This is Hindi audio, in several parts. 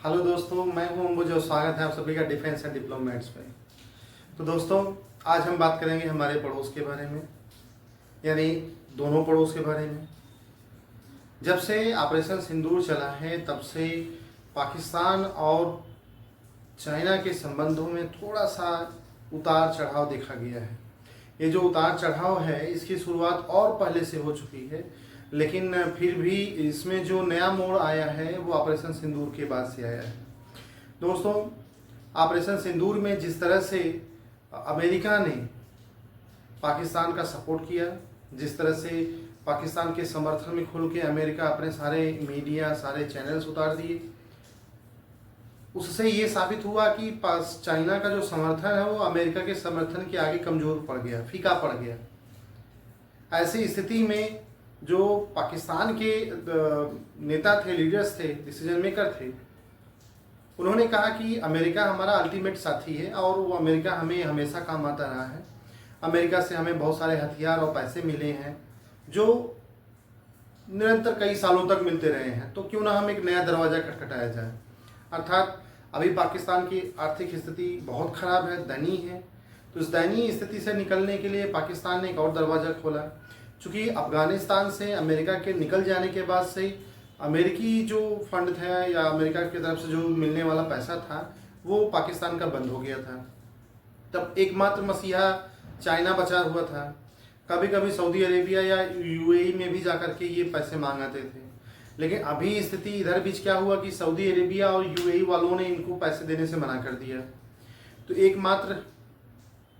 हेलो दोस्तों, मैं हूं अंबुज और स्वागत है आप सभी का डिफेंस एंड डिप्लोमेट्स पे। तो दोस्तों, आज हम बात करेंगे हमारे पड़ोस के बारे में, यानी दोनों पड़ोस के बारे में। जब से ऑपरेशन सिंदूर चला है तब से पाकिस्तान और चाइना के संबंधों में थोड़ा सा उतार चढ़ाव देखा गया है। ये जो उतार चढ़ाव है इसकी शुरुआत और पहले से हो चुकी है, लेकिन फिर भी इसमें जो नया मोड़ आया है वो ऑपरेशन सिंदूर के बाद से आया है। दोस्तों, ऑपरेशन सिंदूर में जिस तरह से अमेरिका ने पाकिस्तान का सपोर्ट किया, जिस तरह से पाकिस्तान के समर्थन में खुल के अमेरिका अपने सारे मीडिया, सारे चैनल्स उतार दिए, उससे ये साबित हुआ कि चाइना का जो समर्थन है वो अमेरिका के समर्थन के आगे कमज़ोर पड़ गया, फीका पड़ गया। ऐसी स्थिति में जो पाकिस्तान के नेता थे, लीडर्स थे, डिसीजन मेकर थे, उन्होंने कहा कि अमेरिका हमारा अल्टीमेट साथी है और वो अमेरिका हमें हमेशा काम आता रहा है। अमेरिका से हमें बहुत सारे हथियार और पैसे मिले हैं जो निरंतर कई सालों तक मिलते रहे हैं, तो क्यों ना हम एक नया दरवाज़ा खटखटाया जाए। अर्थात अभी पाकिस्तान की आर्थिक स्थिति बहुत ख़राब है, दयनीय है। तो इस दयनीय स्थिति से निकलने के लिए पाकिस्तान ने एक और दरवाज़ा खोला। चूँकि अफ़गानिस्तान से अमेरिका के निकल जाने के बाद से अमेरिकी जो फंड था या अमेरिका की तरफ से जो मिलने वाला पैसा था वो पाकिस्तान का बंद हो गया था। तब एकमात्र मसीहा चाइना बचा हुआ था। कभी कभी सऊदी अरेबिया या यूएई में भी जाकर के ये पैसे मांग आते थे, लेकिन अभी स्थिति इधर बीच क्या हुआ कि सऊदी अरेबिया और यूएई वालों ने इनको पैसे देने से मना कर दिया। तो एकमात्र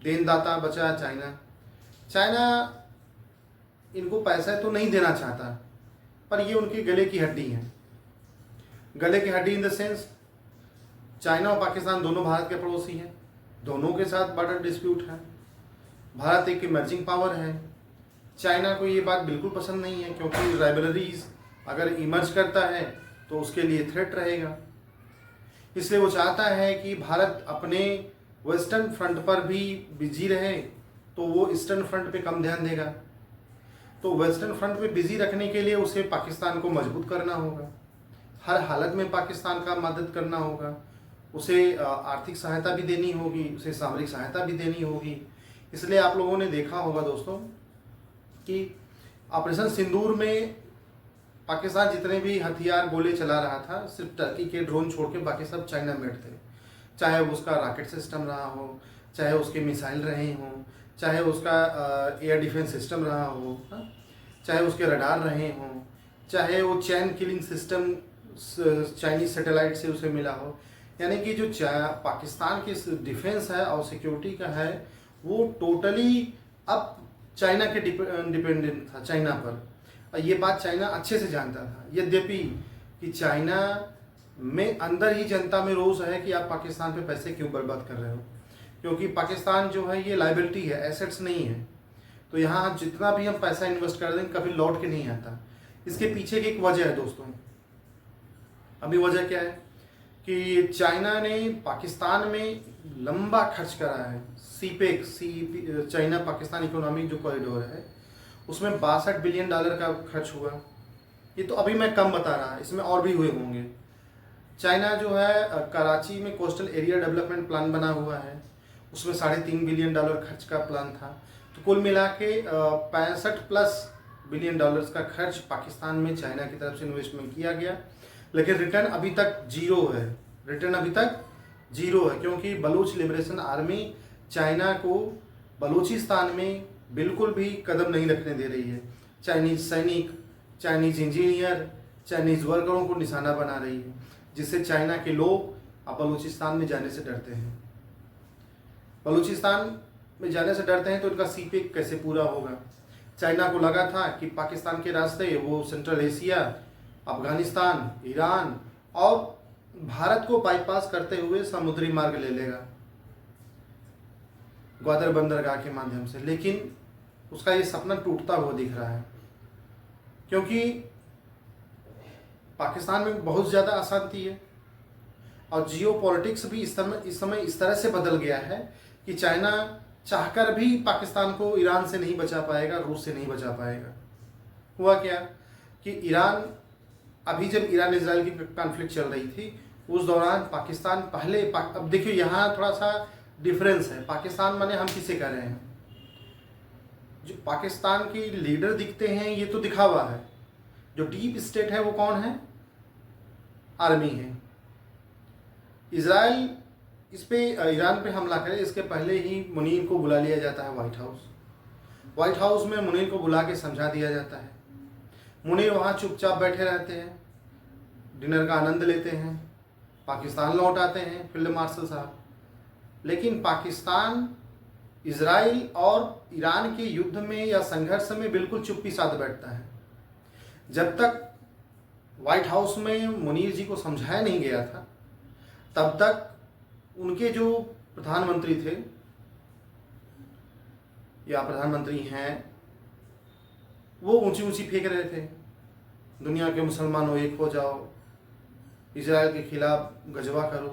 देनदाता बचा चाइना। चाइना इनको पैसा तो नहीं देना चाहता, पर ये उनके गले की हड्डी है। गले की हड्डी इन द सेंस, चाइना और पाकिस्तान दोनों भारत के पड़ोसी हैं, दोनों के साथ बॉर्डर डिस्प्यूट है। भारत एक इमर्जिंग पावर है। चाइना को ये बात बिल्कुल पसंद नहीं है, क्योंकि राइवलरीज अगर इमर्ज करता है तो उसके लिए थ्रेट रहेगा। इसलिए वो चाहता है कि भारत अपने वेस्टर्न फ्रंट पर भी बिजी रहे, तो वो ईस्टर्न फ्रंट पे कम ध्यान देगा। तो वेस्टर्न फ्रंट पे बिजी रखने के लिए उसे पाकिस्तान को मजबूत करना होगा, हर हालत में पाकिस्तान का मदद करना होगा, उसे आर्थिक सहायता भी देनी होगी, उसे सामरिक सहायता भी देनी होगी। इसलिए आप लोगों ने देखा होगा दोस्तों कि ऑपरेशन सिंदूर में पाकिस्तान जितने भी हथियार गोले चला रहा था, सिर्फ टर्की के ड्रोन छोड़ के बाकी सब चाइना मेड थे। चाहे उसका रॉकेट सिस्टम रहा हो, चाहे उसके मिसाइल रहे हों, चाहे उसका एयर डिफेंस सिस्टम रहा हो, चाहे उसके रडार रहे हों, चाहे वो चैन किलिंग सिस्टम चाइनीज सैटेलाइट से उसे मिला हो। यानी कि जो पाकिस्तान की डिफेंस है और सिक्योरिटी का है वो टोटली अब चाइना के डिपेंडेंट था, चाइना पर। और ये बात चाइना अच्छे से जानता था, यद्यपि कि चाइना में अंदर ही जनता में रोष है कि आप पाकिस्तान पे पैसे क्यों बर्बाद कर रहे हो, क्योंकि पाकिस्तान जो है ये लाइबिलिटी है, एसेट्स नहीं है। तो यहाँ जितना भी हम पैसा इन्वेस्ट कर दें कभी लौट के नहीं आता। इसके पीछे की एक वजह है दोस्तों। अभी वजह क्या है कि चाइना ने पाकिस्तान में लंबा खर्च करा है। सीपेक चाइना पाकिस्तान इकोनॉमिक जो कॉरिडोर है उसमें $62 बिलियन का खर्च हुआ। ये तो अभी मैं कम बता रहा, इसमें और भी हुए होंगे। चाइना जो है कराची में कोस्टल एरिया डेवलपमेंट प्लान बना हुआ है, उसमें $3.5 बिलियन खर्च का प्लान था। तो कुल मिला के 65+ बिलियन का खर्च पाकिस्तान में चाइना की तरफ से इन्वेस्टमेंट किया गया, लेकिन रिटर्न अभी तक जीरो है। क्योंकि बलूच लिबरेशन आर्मी चाइना को बलूचिस्तान में बिल्कुल भी कदम नहीं रखने दे रही है। चाइनीज सैनिक, चाइनीज इंजीनियर, चाइनीज वर्करों को निशाना बना रही है, जिससे चाइना के लोग अब बलूचिस्तान में जाने से डरते हैं। बलूचिस्तान में जाने से डरते हैं तो उनका सीपेक कैसे पूरा होगा। चाइना को लगा था कि पाकिस्तान के रास्ते वो सेंट्रल एशिया, अफगानिस्तान, ईरान और भारत को बाईपास करते हुए समुद्री मार्ग ले लेगा ग्वादर बंदरगाह के माध्यम से, लेकिन उसका ये सपना टूटता हुआ दिख रहा है, क्योंकि पाकिस्तान में बहुत ज़्यादा अशांति है और जियो पॉलिटिक्स भी इस समय इस तरह से बदल गया है कि चाइना चाहकर भी पाकिस्तान को ईरान से नहीं बचा पाएगा, रूस से नहीं बचा पाएगा। हुआ क्या कि ईरान, अभी जब ईरान इजराइल की कॉन्फ्लिक्ट चल रही थी उस दौरान पाकिस्तान पहले अब देखिए यहाँ थोड़ा सा डिफरेंस है। पाकिस्तान माने हम किसे कह रहे हैं? जो पाकिस्तान के लीडर दिखते हैं ये तो दिखावा है। जो डीप स्टेट है वो कौन है? आर्मी है। इजराइल इस पे ईरान पे हमला करे इसके पहले ही मुनीर को बुला लिया जाता है व्हाइट हाउस। व्हाइट हाउस में मुनीर को बुला के समझा दिया जाता है। मुनीर वहाँ चुपचाप बैठे रहते हैं, डिनर का आनंद लेते हैं, पाकिस्तान लौट आते हैं फील्ड मार्शल साहब। लेकिन पाकिस्तान इजराइल और ईरान के युद्ध में या संघर्ष में बिल्कुल चुप्पी साध बैठता है। जब तक व्हाइट हाउस में मुनीर जी को समझाया नहीं गया था तब तक उनके जो प्रधानमंत्री थे या प्रधानमंत्री हैं वो ऊंची ऊंची फेंक रहे थे, दुनिया के मुसलमानों एक हो जाओ, इजराइल के खिलाफ गजवा करो।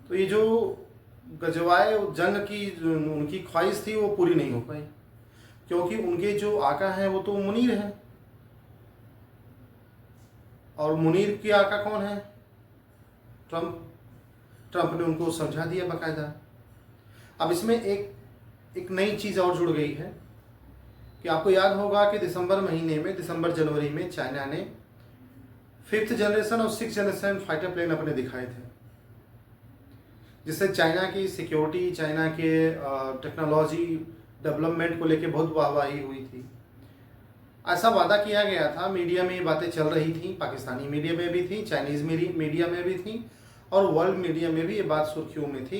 तो ये जो गजवाए जंग की उनकी ख्वाहिश थी वो पूरी नहीं हो पाई, क्योंकि उनके जो आका हैं वो तो मुनीर हैं। और मुनीर के आका कौन है? ट्रंप। ट्रंप ने उनको समझा दिया बाकायदा। अब इसमें एक नई चीज़ और जुड़ गई है कि आपको याद होगा कि दिसंबर महीने में, दिसंबर जनवरी में चाइना ने 5th जनरेशन और 6th जनरेशन फाइटर प्लेन अपने दिखाए थे, जिससे चाइना की सिक्योरिटी, चाइना के टेक्नोलॉजी डेवलपमेंट को लेके बहुत वाहवाही हुई थी। ऐसा वादा किया गया था, मीडिया में ये बातें चल रही थी, पाकिस्तानी मीडिया में भी थी, चाइनीज़ मीडिया में भी थी और वर्ल्ड मीडिया में भी ये बात सुर्खियों में थी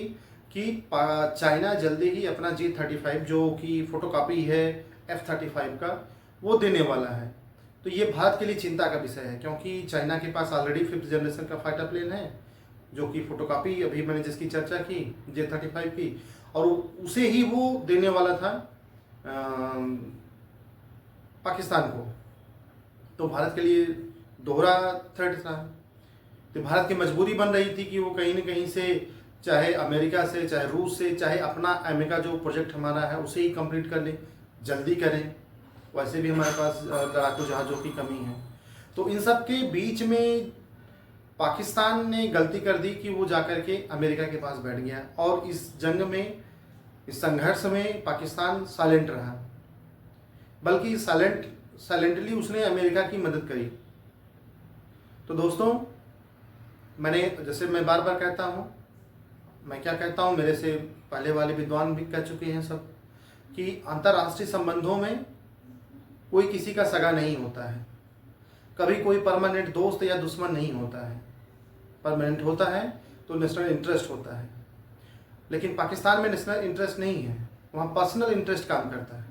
कि चाइना जल्दी ही अपना J-35 जो कि फोटोकॉपी है F-35 का वो देने वाला है। तो ये भारत के लिए चिंता का विषय है, क्योंकि चाइना के पास ऑलरेडी 5th जनरेशन का फाइटर प्लेन है जो कि फोटोकॉपी अभी मैंने जिसकी चर्चा की J-35 की, और उसे ही वो देने वाला था पाकिस्तान को। तो भारत के लिए दोहरा थ्रेट था। तो भारत की मजबूरी बन रही थी कि वो कहीं न कहीं से, चाहे अमेरिका से, चाहे रूस से, चाहे अपना अमेरिका जो प्रोजेक्ट हमारा है उसे ही कंप्लीट कर ले, जल्दी करें। वैसे भी हमारे पास लड़ाकू जहाज़ों की कमी है। तो इन सब के बीच में पाकिस्तान ने गलती कर दी कि वो जाकर के अमेरिका के पास बैठ गया और इस जंग में, इस संघर्ष में पाकिस्तान साइलेंट रहा, बल्कि साइलेंटली उसने अमेरिका की मदद करी। तो दोस्तों, मैं बार बार कहता हूँ, मैं क्या कहता हूँ, मेरे से पहले वाले विद्वान भी कह चुके हैं सब, कि अंतर्राष्ट्रीय संबंधों में कोई किसी का सगा नहीं होता है। कभी कोई परमानेंट दोस्त या दुश्मन नहीं होता है। परमानेंट होता है तो नेशनल इंटरेस्ट होता है, लेकिन पाकिस्तान में नेशनल इंटरेस्ट नहीं है, वहाँ पर्सनल इंटरेस्ट काम करता है।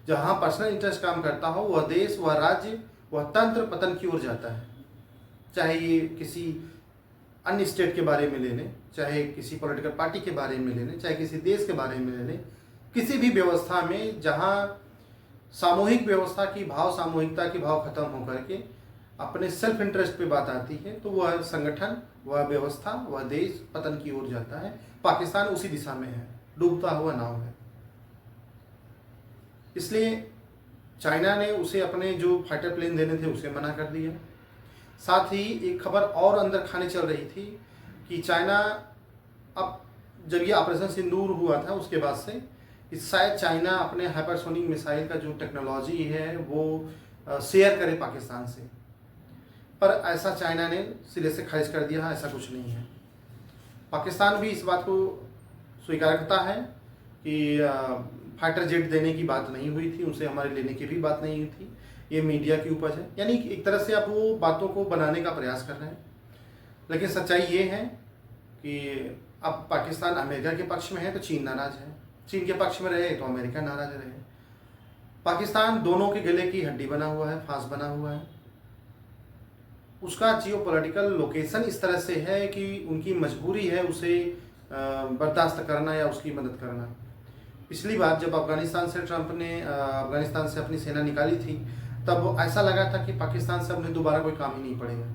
जहाँ पर्सनल इंटरेस्ट काम करता हो वह देश, वह राज्य, वह तंत्र पतन की ओर जाता है। चाहे ये किसी अन्य स्टेट के बारे में ले लें, चाहे किसी पॉलिटिकल पार्टी के बारे में ले लें, चाहे किसी देश के बारे में ले लें, किसी भी व्यवस्था में जहाँ सामूहिक व्यवस्था की भाव, सामूहिकता की भाव खत्म होकर के अपने सेल्फ इंटरेस्ट पे बात आती है तो वह संगठन, वह व्यवस्था, वह देश पतन की ओर जाता है। पाकिस्तान उसी दिशा में है, डूबता हुआ नाव है। इसलिए चाइना ने उसे अपने जो फाइटर प्लेन देने थे उसे मना कर दिया। साथ ही एक खबर और अंदर खाने चल रही थी कि चाइना, अब जब ये ऑपरेशन सिंदूर हुआ था उसके बाद से शायद चाइना अपने हाइपरसोनिक मिसाइल का जो टेक्नोलॉजी है वो शेयर करे पाकिस्तान से, पर ऐसा चाइना ने सिरे से खारिज कर दिया, ऐसा कुछ नहीं है। पाकिस्तान भी इस बात को स्वीकार करता है कि फाइटर जेट देने की बात नहीं हुई थी, उनसे हमारे लेने की भी बात नहीं हुई थी, ये मीडिया की उपज है। यानी एक तरह से आप वो बातों को बनाने का प्रयास कर रहे हैं, लेकिन सच्चाई ये है कि अब पाकिस्तान अमेरिका के पक्ष में है तो चीन नाराज है, चीन के पक्ष में रहे तो अमेरिका नाराज रहे। पाकिस्तान दोनों के गले की हड्डी बना हुआ है, फांस बना हुआ है। उसका जियोपॉलिटिकल लोकेशन इस तरह से है कि उनकी मजबूरी है उसे बर्दाश्त करना या उसकी मदद करना। पिछली बार जब अफगानिस्तान से ट्रंप ने अफगानिस्तान से अपनी सेना निकाली थी तब ऐसा लगा था कि पाकिस्तान से अपने दोबारा कोई काम ही नहीं पड़ेगा,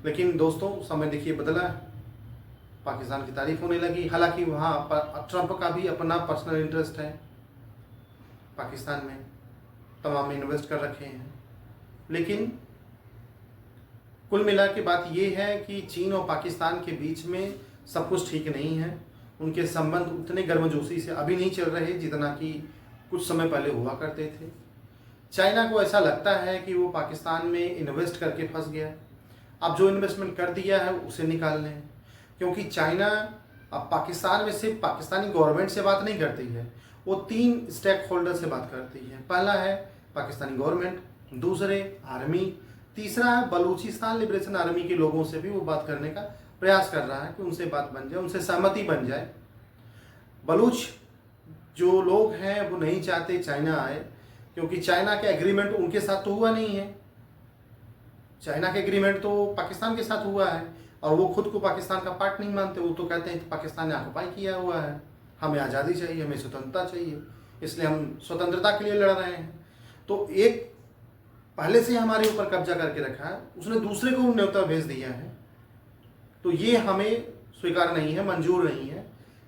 लेकिन दोस्तों समय देखिए बदला, पाकिस्तान की तारीफ होने लगी। हालांकि वहाँ पर ट्रंप का भी अपना पर्सनल इंटरेस्ट है, पाकिस्तान में तमाम इन्वेस्ट कर रखे हैं, लेकिन कुल मिला के बात ये है कि चीन और पाकिस्तान के बीच में सब कुछ ठीक नहीं है। उनके संबंध उतने गर्मजोशी से अभी नहीं चल रहे जितना कि कुछ समय पहले हुआ करते थे। चाइना को ऐसा लगता है कि वो पाकिस्तान में इन्वेस्ट करके फंस गया, अब जो इन्वेस्टमेंट कर दिया है उसे निकाल लें, क्योंकि चाइना अब पाकिस्तान में सिर्फ पाकिस्तानी गवर्नमेंट से बात नहीं करती है, वो 3 स्टेक होल्डर से बात करती है। पहला है पाकिस्तानी गवर्नमेंट, दूसरे आर्मी, तीसरा है बलूचिस्तान लिबरेशन आर्मी के लोगों से भी वो बात करने का प्रयास कर रहा है कि उनसे बात बन जाए, उनसे सहमति बन जाए। बलूच जो लोग हैं वो नहीं चाहते चाइना आए, क्योंकि चाइना के एग्रीमेंट उनके साथ तो हुआ नहीं है। चाइना के एग्रीमेंट तो पाकिस्तान के साथ हुआ है और वो खुद को पाकिस्तान का पार्ट नहीं मानते। वो तो कहते हैं पाकिस्तान ने ऑक्युपाई किया हुआ है, हमें आज़ादी चाहिए, हमें स्वतंत्रता चाहिए, इसलिए हम स्वतंत्रता के लिए लड़ रहे हैं। तो एक पहले से हमारे ऊपर कब्जा करके रखा है, उसने दूसरे को न्योता भेज दिया है, तो ये हमें स्वीकार नहीं है, मंजूर नहीं है।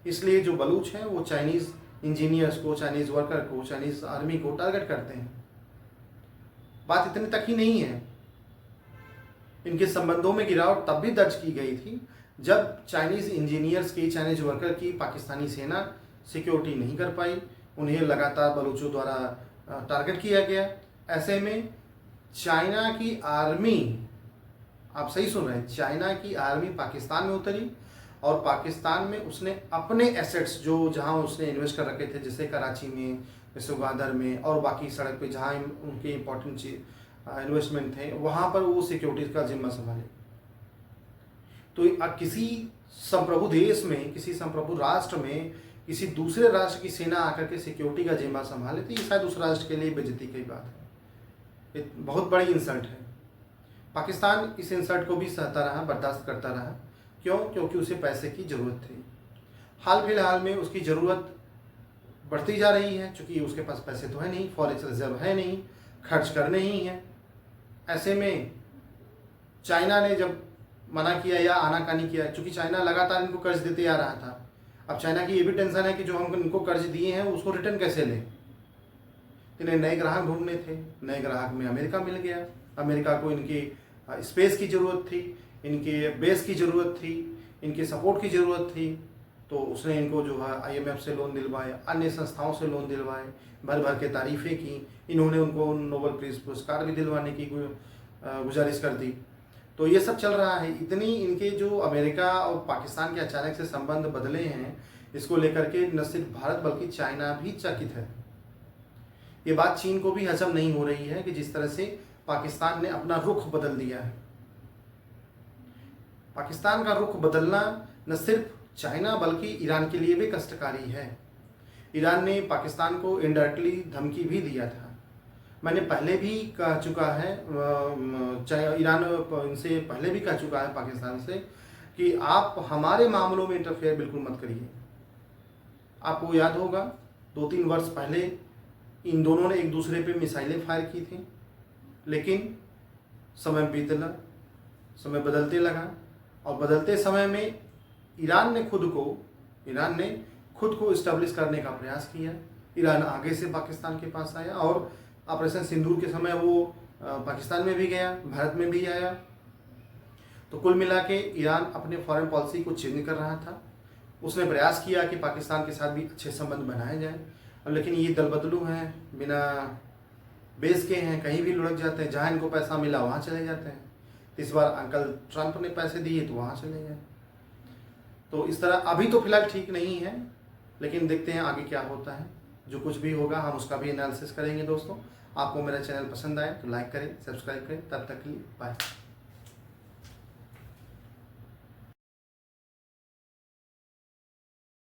इसलिए जो बलूच हैं वो चाइनीज़ इंजीनियर्स को, चाइनीज़ वर्कर को, चाइनीज़ आर्मी को टारगेट करते हैं। बात इतनी तक ही नहीं है, इनके संबंधों में गिरावट तब भी दर्ज की गई थी जब चाइनीज़ इंजीनियर्स की, चाइनीज़ वर्कर की पाकिस्तानी सेना सिक्योरिटी नहीं कर पाई, उन्हें लगातार बलूचों द्वारा टारगेट किया गया। ऐसे में चाइना की आर्मी, आप सही सुन रहे हैं, चाइना की आर्मी पाकिस्तान में उतरी और पाकिस्तान में उसने अपने एसेट्स जो जहां उसने इन्वेस्ट कर रखे थे, जैसे कराची में, जैसे ग्वादर में और बाकी सड़क पे जहां उनके इम्पोर्टेंट इन्वेस्टमेंट थे, वहां पर वो सिक्योरिटी का जिम्मा संभाले। तो किसी संप्रभु देश में, किसी संप्रभु राष्ट्र में किसी दूसरे राष्ट्र की सेना आकर के सिक्योरिटी का जिम्मा संभाले, तो ये शायद उस राष्ट्र के लिए बेइज्जती की बात है, ये बहुत बड़ी इंसल्ट है। पाकिस्तान इस इंसल्ट को भी सहता रहा, बर्दाश्त करता रहा। क्यों? क्योंकि उसे पैसे की ज़रूरत थी। हाल फिलहाल में उसकी ज़रूरत बढ़ती जा रही है, क्योंकि उसके पास पैसे तो है नहीं, फॉरेक्स रिजर्व है नहीं, खर्च करने ही हैं। ऐसे में चाइना ने जब मना किया या आनाकानी किया, क्योंकि चाइना लगातार इनको कर्ज देते आ रहा था, अब चाइना की ये भी टेंशन है कि जो हम इनको कर्ज दिए हैं उसको रिटर्न कैसे लें। इन्हें नए ग्राहक ढूंढने थे, नए ग्राहक में अमेरिका मिल गया। अमेरिका को इनकी स्पेस की ज़रूरत थी, इनके बेस की ज़रूरत थी, इनके सपोर्ट की ज़रूरत थी, तो उसने इनको जो है IMF से लोन दिलवाए, अन्य संस्थाओं से लोन दिलवाए, भर भर के तारीफ़ें की। इन्होंने उनको नोबेल पीस पुरस्कार भी दिलवाने की गुजारिश कर दी। तो ये सब चल रहा है। इतनी इनके जो अमेरिका और पाकिस्तान के अचानक से संबंध बदले हैं, इसको लेकर के न सिर्फ भारत बल्कि चाइना भी चकित है। ये बात चीन को भी हजम नहीं हो रही है कि जिस तरह से पाकिस्तान ने अपना रुख बदल दिया है। पाकिस्तान का रुख बदलना न सिर्फ चाइना बल्कि ईरान के लिए भी कष्टकारी है। ईरान ने पाकिस्तान को इनडायरेक्टली धमकी भी दिया था। मैंने पहले भी कह चुका है, ईरान इनसे पहले भी कह चुका है पाकिस्तान से कि आप हमारे मामलों में इंटरफेयर बिल्कुल मत करिए। आपको याद होगा 2-3 वर्ष पहले इन दोनों ने एक दूसरे पे मिसाइलें फायर की थी, लेकिन समय बीतला, समय बदलते लगा और बदलते समय में ईरान ने खुद को इस्टेब्लिश करने का प्रयास किया। ईरान आगे से पाकिस्तान के पास आया और ऑपरेशन सिंदूर के समय वो पाकिस्तान में भी गया, भारत में भी आया। तो कुल मिला के ईरान अपने फॉरेन पॉलिसी को चेंज कर रहा था। उसने प्रयास किया कि पाकिस्तान के साथ भी अच्छे संबंध बनाए जाएं, लेकिन ये दल बदलू हैं, बिना बेस के हैं, कहीं भी लुढ़क जाते हैं, जहाँ इनको पैसा मिला वहाँ चले जाते हैं। इस बार अंकल ट्रंप ने पैसे दिए तो वहाँ चले गए। तो इस तरह अभी तो फिलहाल ठीक नहीं है, लेकिन देखते हैं आगे क्या होता है। जो कुछ भी होगा हम उसका भी एनालिसिस करेंगे। दोस्तों, आपको मेरा चैनल पसंद आए तो लाइक करें, सब्सक्राइब करें। तब तक के लिए बाय।